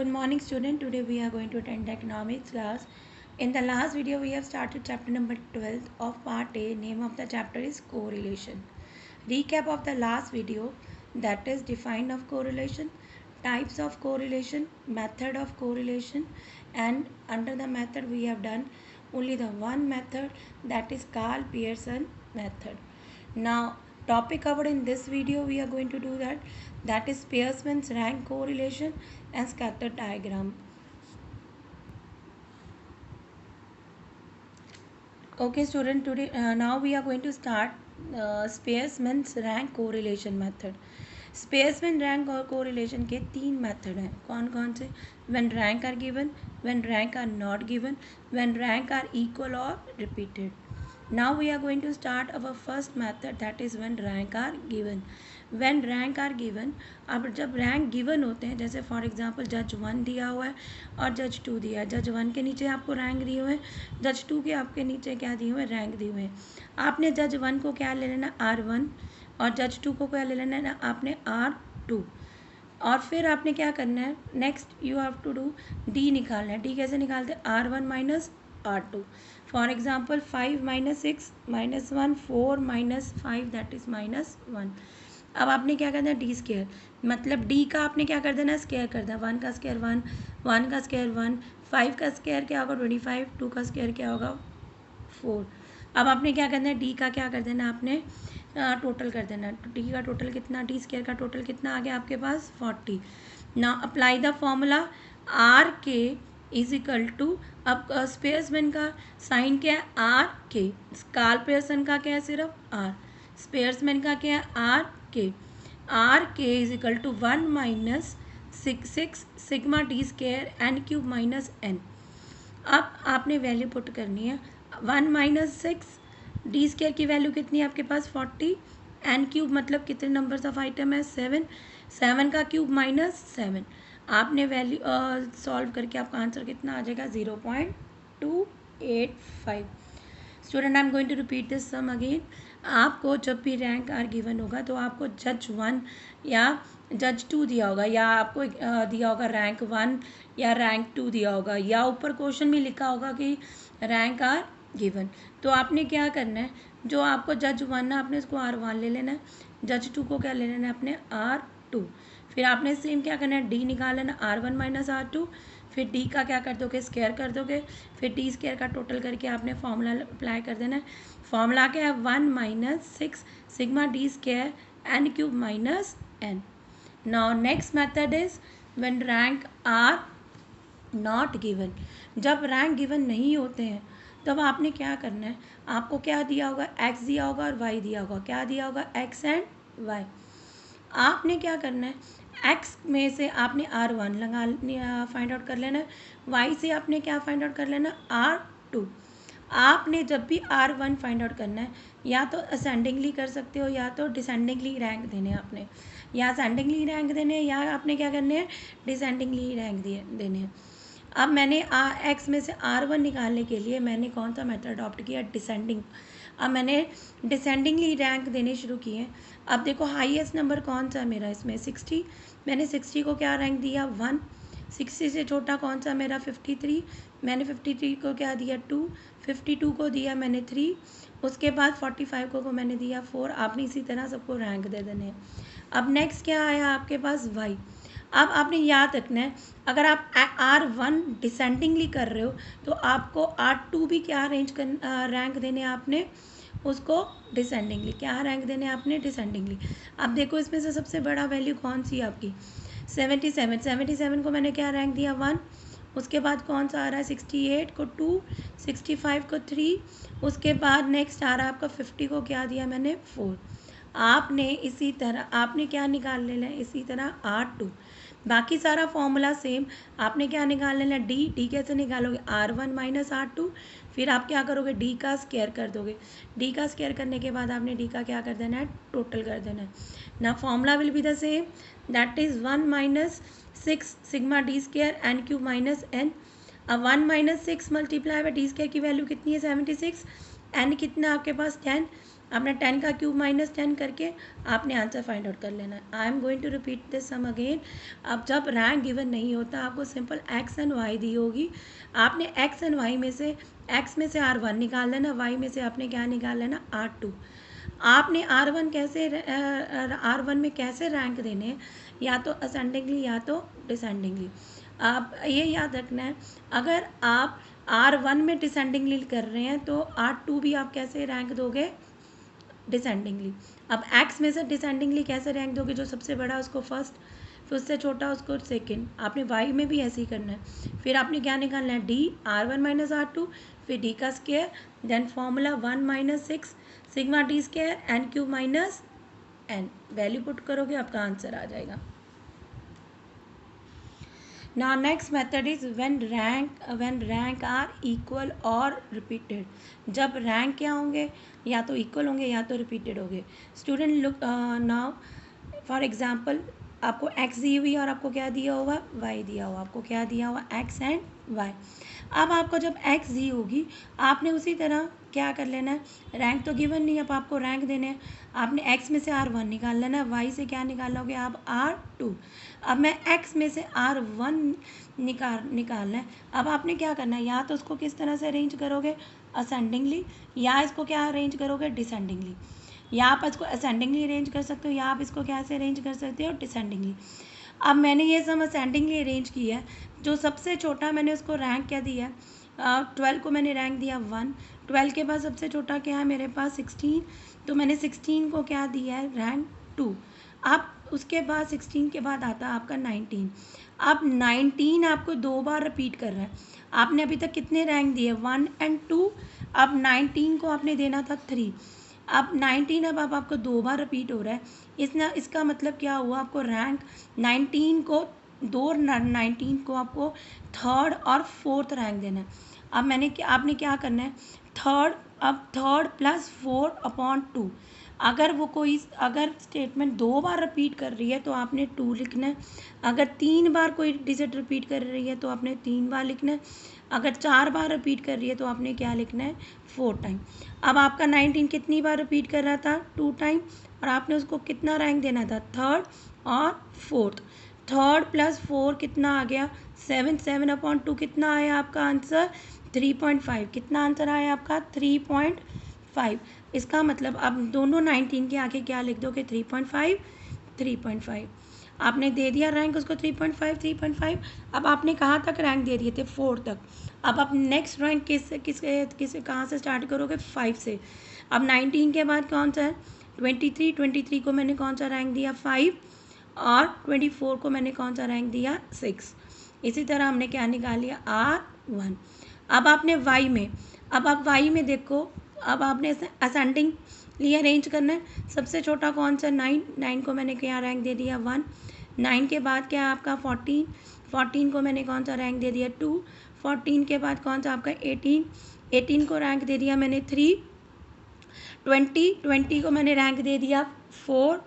Good morning student. Today we are going to attend the economics class. In the last video we have started chapter number 12 of part A. Name of the chapter is correlation. Recap of the last video, that is define of correlation, types of correlation, method of correlation, and under the method we have done only the one method, that is Karl Pearson method. Now topic covered in this video we are going to do that is Pearson's rank correlation and scatter diagram. Okay student, today now we are going to start Spearman's rank correlation method. Spearman rank और correlation के तीन method हैं. कौन कौन से? When rank are given, when rank are not given, when rank are equal or repeated. Now we are going to start our first method, that is when rank are given. When rank are given, अब जब rank given होते हैं, जैसे for example जज 1 दिया हुआ है और जज 2 दिया है. जज 1 के नीचे आपको रैंक दिए हुए हैं, जज 2 के आपके नीचे क्या दिए हुए हैं? रैंक दिए हुए हैं. आपने जज 1 को क्या ले लेना? R1 और जज 2 को क्या ले लेना है? आपने R2. और फिर आपने क्या करना है? Next you have to do D निकालना है. डी कैसे निकालते हैं? R1 minus R2. For example 5 minus 6 minus 1, 4 minus 5 that is minus 1. अब आपने क्या करना है? डी स्केयर, मतलब डी का आपने क्या कर देना? स्केयर कर देना. 1 का स्केयर 1, 1 का स्केयर 1, 5 का स्केयर क्या होगा? 25, 2 का स्केयर क्या होगा? 4. अब आपने क्या करना है? डी का क्या कर देना? आपने टोटल कर देना. डी का टोटल कितना? डी स्केयर का टोटल कितना आ गया आपके पास? 40. Now apply the formula R K is equal to, अब स्पेयर्समैन का साइन क्या है? आर के. कार्ल पियर्सन का क्या है? सिर्फ आर. स्पेयर्समैन का क्या है? Are K. R K is equal to 1 minus 6 sigma D square N cube minus N. अब आपने वैल्यू पुट करनी है. 1 माइनस 6 डी स्केयर की वैल्यू कितनी है आपके पास? 40. एन क्यूब मतलब कितने नंबर्स ऑफ आइटम है? 7. 7 का क्यूब माइनस 7. आपने वैल्यू सॉल्व करके आपका आंसर कितना आ जाएगा? 0.285. Student I am going to repeat this sum again. आपको जब भी रैंक आर गिवन होगा तो आपको जज 1 या जज 2 दिया होगा, या आपको दिया होगा रैंक 1 या रैंक 2 दिया होगा, या ऊपर क्वेश्चन में लिखा होगा कि रैंक आर गिवन. तो आपने क्या करना है? जो आपको जज 1 है आपने इसको R1 ले लेना है, जज 2 को क्या ले लेना है? अपने R2. फिर आपने सेम क्या करना है? डी निकाल लेना. R1 minus R2. फिर डी का क्या कर दोगे? स्केयर कर दोगे. फिर डी स्केयर का टोटल करके आपने फॉर्मूला अप्लाई कर देना है. फॉर्मूला क्या है? 1 minus 6 sigma D square N cube minus N. Now next method is when rank are not given. जब रैंक गिवन नहीं होते हैं तब आपने क्या करना है? आपको क्या दिया होगा? एक्स दिया होगा और वाई दिया होगा. क्या दिया होगा? X and Y. आपने क्या करना है? एक्स में से आपने R1 लगा फाइंड आउट कर लेना है. वाई से आपने क्या फाइंड आउट कर लेना? R2. आपने जब भी R1 फाइंड आउट करना है, या तो असेंडिंगली कर सकते हो या तो डिसेंडिंगली रैंक देने हैं आपने, या असेंडिंगली रैंक देने हैं या आपने क्या करने हैं? डिसेंडिंगली रैंक देने हैं. अब मैंने एक्स में से R1 निकालने के लिए मैंने कौन सा मेथड अडॉप्ट किया? डिसेंडिंग. अब मैंने डिसेंडिंगली रैंक देने शुरू किए. अब देखो हाईएस्ट नंबर कौन सा मेरा? इसमें 60. मैंने 60 को क्या रैंक दिया? 1. 60 से छोटा कौन सा मेरा? 53. मैंने 53 को क्या दिया? 2. 52 को दिया मैंने 3. उसके बाद 45 को मैंने दिया 4. आपने इसी तरह सबको रैंक दे देने हैं. अब नेक्स्ट क्या आया आपके पास? वाई. अब आपने याद रखना है, अगर आप R1 डिसेंडिंगली कर रहे हो तो आपको R2 भी क्या रैंक देने आपने? उसको डिसेंडिंगली. क्या रैंक देने आपने? डिसेंडिंगली. अब देखो इसमें से सबसे बड़ा वैल्यू कौन सी है आपकी? 77. 77 को मैंने क्या रैंक दिया? 1. उसके बाद कौन सा आ रहा है? 68 को 2, 65 को 3. उसके बाद नेक्स्ट आ रहा है आपका 50 को क्या दिया मैंने? 4. आपने इसी तरह आपने क्या निकाल लेना है? इसी तरह R2. बाकी सारा फॉर्मूला सेम. आपने क्या निकाल लेना? डी. डी कैसे निकालोगे? R1 minus R2. फिर आप क्या करोगे? डी का स्केयर कर दोगे. डी का स्केयर करने के बाद आपने डी का क्या कर देना है? टोटल कर देना है. ना formula will be the same, that is 1 minus 6 sigma D square N cube minus N. अब 1 minus 6 multiply by D square की वैल्यू कितनी है? 76. एन कितना आपके पास? 10. आपने 10 का क्यूब माइनस 10 करके आपने आंसर फाइंड आउट कर लेना है। I am going to repeat this sum again. अब जब रैंक गिवन नहीं होता, आपको सिंपल एक्स एंड वाई दी होगी, आपने एक्स एंड वाई में से एक्स में से R1 निकाल लेना, वाई में से आपने क्या निकाल लेना, R2। आपने R1 में कैसे रैंक देने हैं, या तो असेंडिंगली या तो डिसेंडिंगली। आप ये याद रखना है, अगर आप R1 में डिसेंडिंगली कर रहे हैं तो R2 भी आप कैसे रैंक दोगे, डिसेंडिंगली। अब x में से डिसेंडिंगली कैसे रैंक दोगे, जो सबसे बड़ा उसको फर्स्ट, फिर उससे छोटा उसको सेकंड। आपने y में भी ऐसे ही करना है। फिर आपने क्या निकालना है, d R1 माइनस R2, फिर d का square, then formula 1 minus 6 sigma d square N cube minus N. Value put करोगे, आपका आंसर आ जाएगा। Now next method is when rank are equal or repeated. जब रैंक क्या होंगे, या तो इक्वल होंगे या तो रिपीटेड होंगे। Student look now for example, आपको x दी हुई और आपको क्या दिया हुआ, y दिया हुआ। आपको क्या दिया हुआ, x एंड y। अब आपको जब x दी होगी, आपने उसी तरह क्या कर लेना है, रैंक तो गिवन नहीं, अब आपको रैंक देने हैं। आपने x में से R1 निकाल लेना है, y से क्या निकाल लोगे आप, R2। अब मैं x में से R1 निकालना है। अब आपने क्या करना है, या तो उसको किस तरह से अरेंज करोगे, असेंडिंगली, या इसको क्या अरेंज करोगे, डिसेंडिंगली। या आप इसको असेंडिंगली अरेंज कर सकते हो, या आप इसको क्या से अरेंज कर सकते हो, डिसेंडिंगली। अब मैंने ये सब असेंडिंगली अरेंज किया है। जो सबसे छोटा मैंने उसको रैंक क्या दिया है, 12 को मैंने रैंक दिया 1। 12 के बाद सबसे छोटा क्या है मेरे पास, 16, तो मैंने 16 को क्या दिया है, रैंक 2। अब उसके बाद 16 के बाद आता है आपका 19। अब 19 आपको 2 बार रिपीट कर रहा है। आपने अभी तक कितने रैंक दिए, 1 एंड 2। अब 19 को आपने देना था 3। अब 19 अब आपको 2 बार रिपीट हो रहा है। इसका मतलब क्या हुआ, आपको रैंक 19 को 19 को आपको थर्ड और फोर्थ रैंक देना है। अब आपने क्या करना है, थर्ड प्लस 4/2। अगर स्टेटमेंट 2 बार रिपीट कर रही है तो आपने 2 लिखना है। अगर 3 बार कोई डिजिट रिपीट कर रही है तो आपने 3 बार लिखना है। अगर 4 बार रिपीट कर रही है तो आपने क्या लिखना है, 4 टाइम। अब आपका 19 कितनी बार रिपीट कर रहा था, 2 टाइम, और आपने उसको कितना रैंक देना था, थर्ड और फोर्थ। थर्ड प्लस 4 कितना आ गया, 7। 7/2 कितना आया आपका आंसर, 3.5। कितना आंसर आया आपका, 3.5। इसका मतलब अब दोनों 19 के आगे क्या लिख दोगे, 3.5 3.5। आपने दे दिया रैंक उसको 3.5 3.5। अब आपने कहाँ तक रैंक दे दिए थे, 4 तक। अब आप नेक्स्ट रैंक किस कहाँ से स्टार्ट करोगे, 5 से। अब 19 के बाद कौन सा है, 23 को मैंने कौन सा रैंक दिया, 5, और 24 को मैंने कौन सा रैंक दिया, 6। इसी तरह हमने क्या निकाल लिया, R1। अब आपने y में, अब आप y में देखो, अब आपने असेंडिंग लिए अरेंज करना है। सबसे छोटा कौन सा, 9 को मैंने क्या रैंक दे दिया, 1। 9 के बाद क्या आपका 14 को मैंने कौन सा रैंक दे दिया, 2। 14 के बाद कौन सा आपका 18 को रैंक दे दिया मैंने 3। 20 को मैंने रैंक दे दिया 4।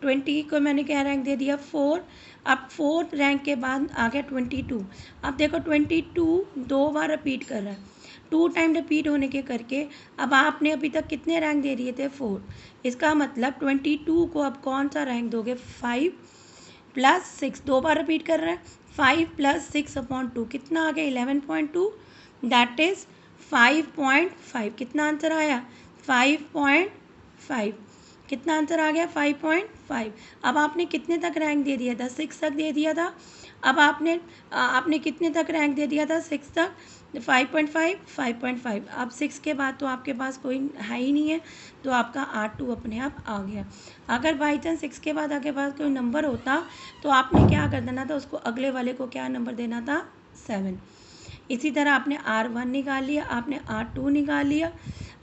20 को मैंने क्या रैंक दे दिया, 4। अब 4 रैंक के बाद आ गया 22। अब देखो 22 2 बार रिपीट कर रहा है, 2 टाइम रिपीट होने के करके अब आपने अभी तक कितने रैंक दे दिए थे, 4। इसका मतलब 22 को अब कौन सा रैंक दोगे, 5 प्लस 6। 2 बार रिपीट कर रहा है, 5 प्लस 6/2 कितना आ गया, 11.2। That is 5.5। कितना आंसर आया, 5.5। कितना आंसर आ गया, 5.5। अब आपने कितने तक रैंक दे दिया था, 6 तक दे दिया था। अब आपने कितने तक रैंक दे दिया था, 6 तक, 5.5। अब 6 के बाद तो आपके पास कोई है ही नहीं है, तो आपका R2 अपने आप आ गया। अगर बाई चांस 6 के बाद आपके पास कोई नंबर होता तो आपने क्या कर देना था, उसको अगले वाले को क्या नंबर देना था, 7। इसी तरह आपने R1 निकाल लिया, आपने R2 निकाल लिया।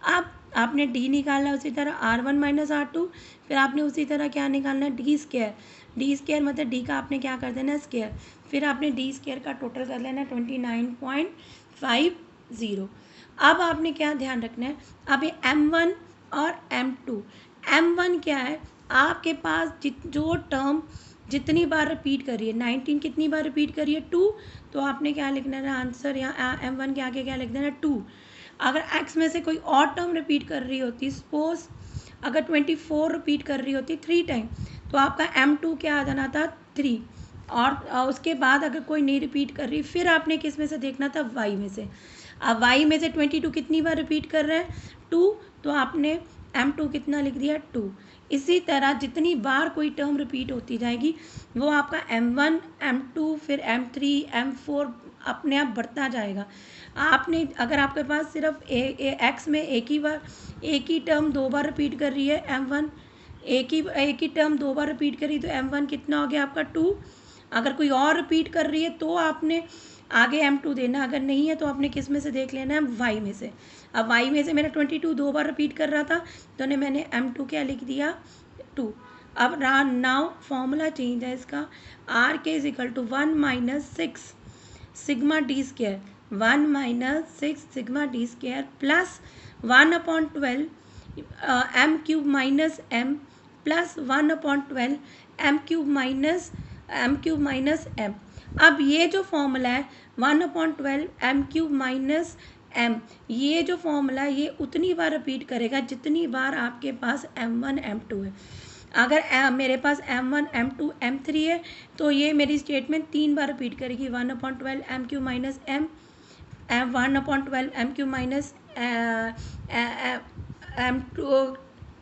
अब आपने D निकालना, उसी तरह R1 माइनस R2। फिर आपने उसी तरह क्या निकालना है, D स्क्वायर मतलब D का आपने क्या कर देना है, स्क्वायर। फिर आपने D स्क्वायर का टोटल कर लेना है 29.50। अब आपने क्या ध्यान रखना है, अब ये M1 और M2। M1 क्या है, आपके पास जो टर्म जितनी बार रिपीट करिए, 19 कितनी बार रिपीट करिए, 2। तो आपने क्या लिखना है आंसर, यहाँ M1 के आगे क्या लिख देना, 2। अगर x में से कोई और टर्म रिपीट कर रही होती, सपोज अगर 24 रिपीट कर रही होती 3 टाइम तो आपका M2 क्या आ जाना था 3। और उसके बाद अगर कोई नहीं रिपीट कर रही फिर आपने किस में से देखना था y में से। अब y में से 22 कितनी बार रिपीट कर रहा है 2, तो आपने M2 कितना लिख दिया 2। इसी तरह जितनी बार कोई टर्म रिपीट होती जाएगी वो आपका M1 M2 फिर M3 M4 अपने आप बढ़ता जाएगा। आपने अगर आपके पास सिर्फ एक्स में एक ही टर्म 2 बार रिपीट कर रही है M1, एक ही टर्म 2 बार रिपीट करी तो M1 कितना हो गया आपका 2। अगर कोई और रिपीट कर रही है तो आपने आगे M2 देना, अगर नहीं है तो आपने किस में से देख लेना है y में से। अब y में से मेरा 22 2 बार रिपीट कर रहा था तो मैंने M2 क्या लिख दिया 2। अब नाउ फॉर्मूला चेंज है इसका, R K is equal to 1 minus 6 sigma D square, 1 minus 6 sigma D square plus 1/12 M cube minus M plus 1/12 M cube minus M. अब ये जो फॉर्मूला है 1/12 एम क्यूब माइनस एम, ये जो formula है ये उतनी बार रिपीट करेगा जितनी बार आपके पास M1 M2 है। अगर मेरे पास M1 M2 M3 है तो ये मेरी स्टेटमेंट 3 बार रिपीट करेगी 1/12 M cube minus M 1/12 M cube minus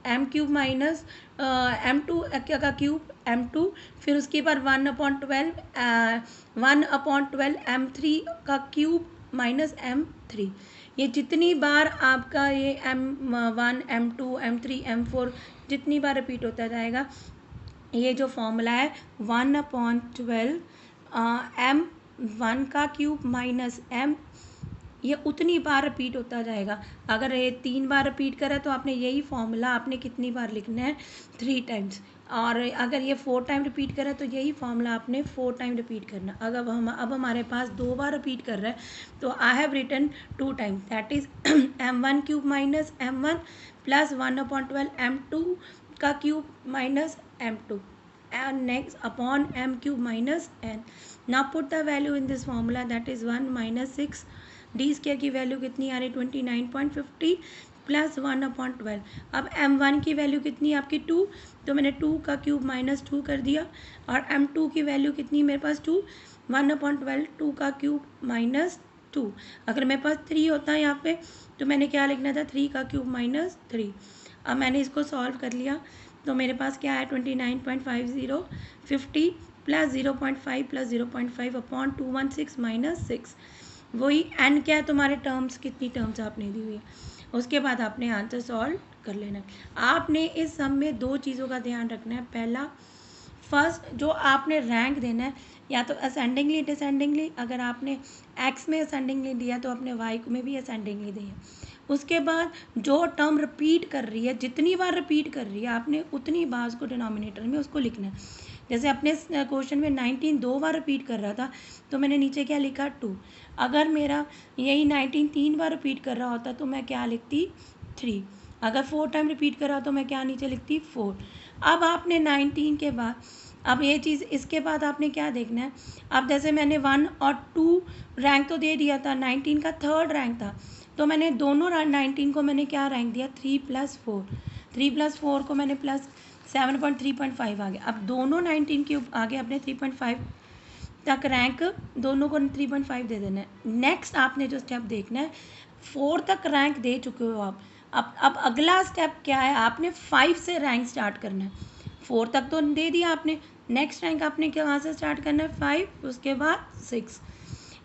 M cube minus M2 का क्यूब M2, फिर उसके बाद 1/12 M3 का क्यूब माइनस M3। ये जितनी बार आपका ये M1 M2 M3 M4 जितनी बार रिपीट होता जाएगा, ये जो फॉर्मूला है 1/12 M1 का क्यूब माइनस M, ये उतनी बार रिपीट होता जाएगा। अगर ये 3 बार रिपीट करा तो आपने यही फॉर्मूला आपने कितनी बार लिखना है 3 टाइम्स, और अगर ये 4 टाइम रिपीट करा तो यही फॉर्मूला आपने 4 टाइम रिपीट करना। अगर अब हमारे पास 2 बार रिपीट कर रहा है तो I have written 2 time, that is M1 cube minus M1 plus 1/12 M2 का cube minus M2 and next upon m cube minus n. Now put the value in this formula, that is 1 minus 6 D square की value कितनी आ रही 29.50 plus 1/12। अब M1 की value कितनी आपकी 2, तो मैंने 2 का क्यूब माइनस 2 कर दिया, और M2 की वैल्यू कितनी मेरे पास 2, 1/12 2 का क्यूब माइनस 2। अगर मेरे पास 3 होता है यहाँ पे तो मैंने क्या लिखना था 3 का क्यूब माइनस 3। अब मैंने इसको सॉल्व कर लिया तो मेरे पास क्या है 29.50 50 प्लस 0.5 प्लस 0.5 अपॉन 216 माइनस 6। वही एन क्या है तुम्हारे टर्म्स, कितनी टर्म्स आपने दी हुई है, उसके बाद आपने आंसर सॉल्व कर लेना है। आपने इस सम में 2 चीज़ों का ध्यान रखना है। पहला, फर्स्ट जो आपने रैंक देना है या तो असेंडिंगली डिसेंडिंगली, अगर आपने एक्स में असेंडिंगली दिया तो अपने वाई में भी असेंडिंगली दिया। उसके बाद जो टर्म रिपीट कर रही है, जितनी बार रिपीट कर रही है आपने उतनी बार उसको डिनोमिनेटर में उसको लिखना है। जैसे अपने क्वेश्चन में 19 2 बार रिपीट कर रहा था तो मैंने नीचे क्या लिखा 2। अगर मेरा यही 19 3 बार रिपीट कर रहा होता तो मैं क्या लिखती 3। अगर 4 टाइम रिपीट कर रहा तो मैं क्या नीचे लिखती 4। अब आपने 19 के बाद, अब ये चीज़ इसके बाद आपने क्या देखना है। अब जैसे मैंने 1 और 2 रैंक तो दे दिया था, 19 का 3rd रैंक था तो मैंने दोनों 19 को मैंने क्या रैंक दिया 3 + 4, 3 + 4 को मैंने प्लस 7.3.5 आ गया। अब दोनों 19 के आगे अपने 3.5 तक रैंक दोनों को 3.5 दे देना है। नेक्स्ट आपने जो स्टेप देखना है 4 तक रैंक दे चुके हो आप, अब अगला स्टेप क्या है, आपने 5 से रैंक स्टार्ट करना है। 4 तक तो दे दिया आपने, नेक्स्ट रैंक आपने कहाँ से स्टार्ट करना है 5, उसके बाद 6,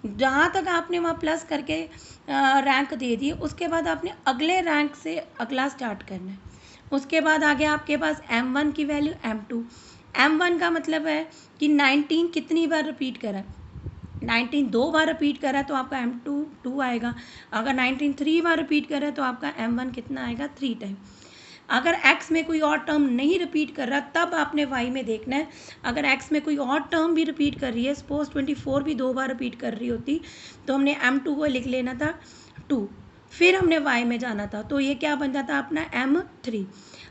जहाँ तक आपने वहाँ प्लस करके रैंक दे दिए उसके बाद आपने अगले रैंक से अगला स्टार्ट करना है। उसके बाद आगे आपके पास M1 की वैल्यू M2, M1 का मतलब है कि 19 कितनी बार रिपीट करा, 19 2 बार रिपीट करा तो आपका M2 2 आएगा। अगर 19 3 बार रिपीट करा तो आपका M1 कितना आएगा 3 टाइम। अगर x में कोई और टर्म नहीं रिपीट कर रहा तब आपने y में देखना है। अगर x में कोई और टर्म भी रिपीट कर रही है, सपोज 24 भी 2 बार रिपीट कर रही होती तो हमने M2 को लिख लेना था 2, फिर हमने y में जाना था तो ये क्या बन जाता अपना M3।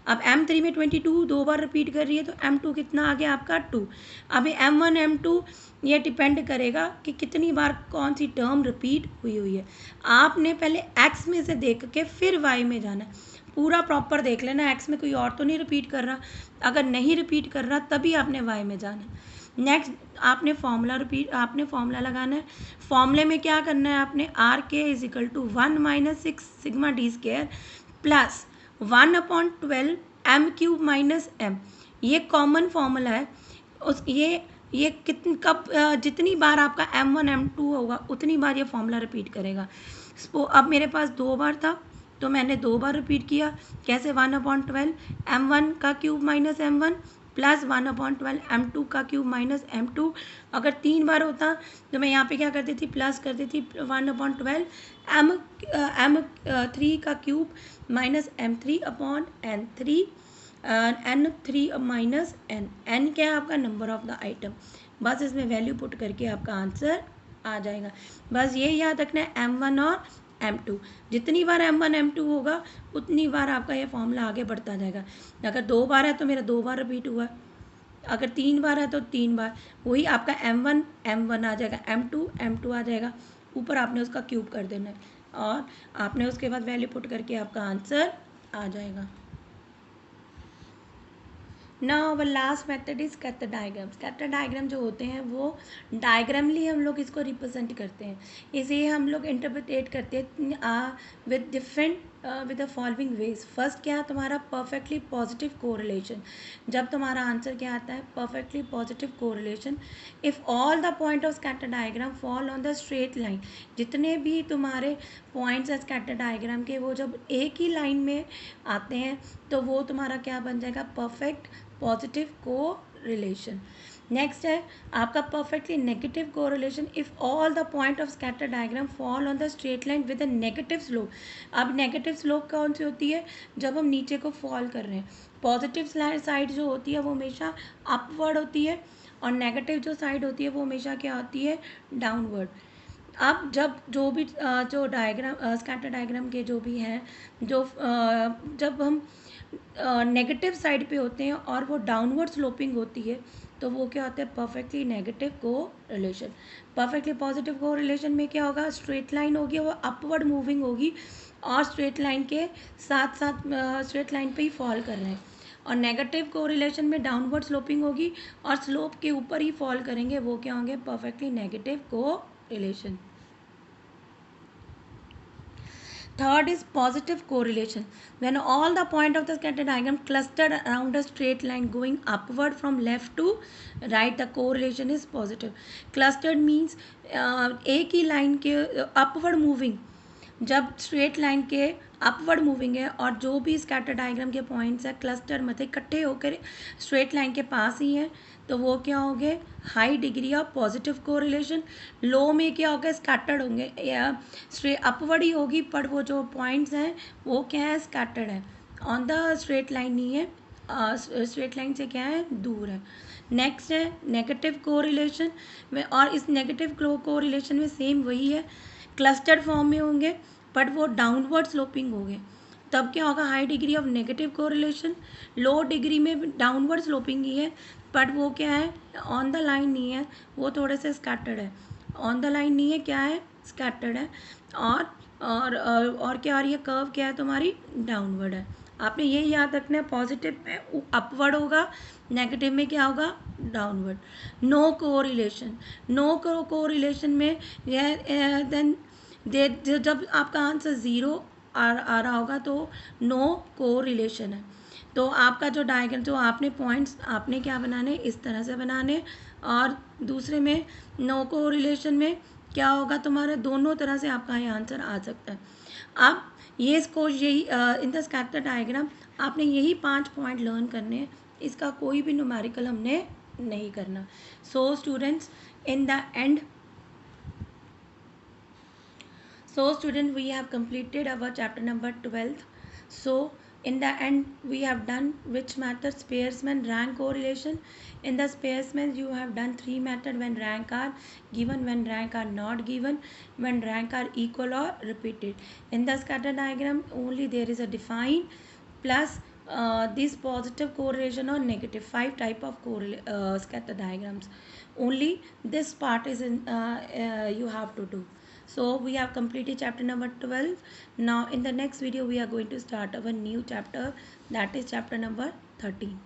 अब M3 में 22 2 बार रिपीट कर रही है तो M2 कितना आ गया आपका 2। अभी M1 M2 ये डिपेंड करेगा कि कितनी बार कौन सी टर्म रिपीट हुई है। आपने पहले x में से देख के फिर y में जाना है। पूरा प्रॉपर देख लेना एक्स में कोई और तो नहीं रिपीट कर रहा, अगर नहीं रिपीट कर रहा तभी आपने वाई में जाना है। नेक्स्ट आपने फॉर्मूला लगाना है। फॉर्मूले में क्या करना है आपने, R K is equal to 1 - 6 sigma D square plus 1/12 M cube minus M, ये कॉमन फॉर्मूला है। उस ये जितनी बार आपका m1 m2 होगा उतनी बार ये फॉर्मूला रिपीट करेगा। अब मेरे पास 2 बार था तो मैंने 2 बार रिपीट किया। कैसे, 1/12 m1 का cube minus m1 plus 1/12 m2 का क्यूब माइनस m2। अगर 3 बार होता तो मैं यहाँ पे क्या करती थी, प्लस कर देती 1/12 m3 का cube minus m3/n3 n3 minus n क्या है आपका, नंबर ऑफ द आइटम। बस इसमें वैल्यू पुट करके आपका आंसर आ जाएगा। बस ये याद रखना है m1 और m2, जितनी बार m1 m2 होगा उतनी बार आपका ये फॉर्मूला आगे बढ़ता जाएगा। अगर 2 बार है तो मेरा 2 बार रिपीट हुआ, अगर 3 बार है तो 3 बार, वही आपका m1 m1 आ जाएगा, m2 m2 आ जाएगा, ऊपर आपने उसका क्यूब कर देना है और आपने उसके बाद वैल्यू पुट करके आपका आंसर आ जाएगा। Now our last method is scatter diagram. Scatter diagram जो होते हैं वो डायग्रामली हम लोग इसको रिप्रेजेंट करते हैं, इसे हम लोग इंटरप्रिटेट करते हैं with different with the following veg. First क्या है तुम्हारा, परफेक्टली पॉजिटिव कोरिलेशन। जब तुम्हारा आंसर क्या आता है, perfectly positive correlation if all the point of scatter diagram fall on the straight line. जितने भी तुम्हारे पॉइंट्स हैं स्कैटर डायग्राम के वो जब एक ही लाइन में आते हैं तो वो तुम्हारा क्या बन जाएगा, परफेक्ट पॉजिटिव कोरिलेशन। नेक्स्ट है आपका perfectly negative correlation if all the point of scatter diagram fall on the straight line with a negative slope. अब नेगेटिव स्लोप कौन सी होती है, जब हम नीचे को फॉल कर रहे हैं। पॉजिटिव साइड जो होती है वो हमेशा अपवर्ड होती है और नेगेटिव जो साइड होती है वो हमेशा क्या होती है, डाउनवर्ड। अब जब जो भी जो डायग्राम स्कैटर डायग्राम के जो भी हैं जो जब हम नेगेटिव साइड पे होते हैं और वो डाउनवर्ड स्लोपिंग होती है तो वो क्या होता है, परफेक्टली नेगेटिव को रिलेशन। परफेक्टली पॉजिटिव को रिलेशन में क्या होगा, स्ट्रेट लाइन होगी वो अपवर्ड मूविंग होगी और स्ट्रेट लाइन के साथ साथ स्ट्रेट लाइन पे ही फॉल कर रहे हैं। और नेगेटिव को रिलेशन में डाउनवर्ड स्लोपिंग होगी और स्लोप के ऊपर ही फॉल करेंगे, वो क्या होंगे, परफेक्टली नेगेटिव को relation. Third is positive correlation. When all the point of the scatter diagram clustered around a straight line going upward from left to right, the correlation is positive. Clustered means एक ही line के upward moving, जब straight line के upward moving है और जो भी scatter diagram के points है क्लस्टर मतलब इकट्ठे होकर स्ट्रेट लाइन के पास ही हैं तो वो क्या होंगे, high degree of positive correlation. Low में क्या होगा, स्कैटर्ड होंगे या अपवर्ड ही होगी पर वो जो पॉइंट्स हैं वो क्या है, स्कैटर्ड है, ऑन द स्ट्रेट लाइन नहीं है, स्ट्रेट लाइन से क्या है, दूर है। नेक्स्ट है नेगेटिव कोरिलेशन में, और इस नेगेटिव कोरिलेशन में सेम वही है, क्लस्टर्ड फॉर्म में होंगे बट वो डाउनवर्ड स्लोपिंग होंगे, तब क्या होगा, high degree of negative correlation. Low degree में डाउनवर्ड स्लोपिंग ही है बट वो क्या है, ऑन द लाइन नहीं है, वो थोड़े से स्कैटर्ड है, ऑन द लाइन नहीं है, क्या है, स्कैटर्ड है। और क्या, और ये कर्व क्या है तुम्हारी, डाउनवर्ड है। आपने ये याद रखना है, पॉजिटिव में अपवर्ड होगा, नेगेटिव में क्या होगा, downward. No correlation, no correlation में यह देन जब आपका आंसर ज़ीरो आ रहा होगा तो नो कोरिलेशन है। तो आपका जो डायग्राम जो आपने पॉइंट्स आपने क्या बनाने, इस तरह से बनाने, और दूसरे में नो कोरिलेशन में क्या होगा तुम्हारा, दोनों तरह से आपका ये आंसर आ सकता है। अब ये इसको यही इन द स्कैटर डायग्राम आपने यही 5 पॉइंट लर्न करने हैं, इसका कोई भी न्यूमेरिकल हमने नहीं करना। So students in the end So student, we have completed our chapter number 12th. So in the end we have done which method, Spearman rank correlation. In the Spearman you have done 3 methods, when rank are given, when rank are not given, when rank are equal or repeated. In the scatter diagram only there is a define plus this positive correlation or negative, 5 type of scatter diagrams. Only this part is in you have to do. So we have completed chapter number 12. Now in the next video we are going to start our new chapter, that is chapter number 13.